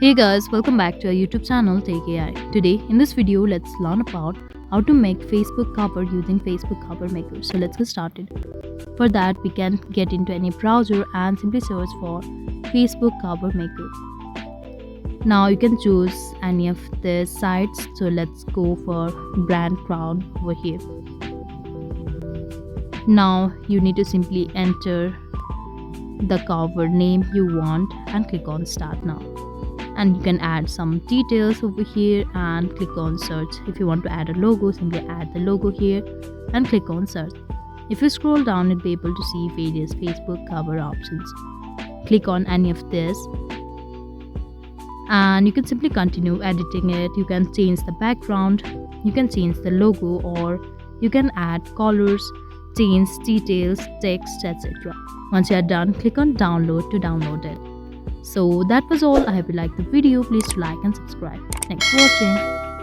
Hey guys, welcome back to our YouTube channel Take AI. Today in this video let's learn about how to make Facebook cover using Facebook cover maker. So let's get started. For that we can get into any browser and simply search for Facebook cover maker. Now you can choose any of the sites. So let's go for brand crown over here. Now you need to simply enter the cover name you want and click on start now, and you can add some details over here and click on search. If you want to add a logo, simply add the logo here and click on search. If you scroll down, you'll be able to see various Facebook cover options. Click on any of this and you can simply continue editing it. You can change the background, you can change the logo, or you can add colors, change details, text, etc. Once you are done, click on download to download it. So that was all. I hope you liked the video. Please like and subscribe. Thanks for watching.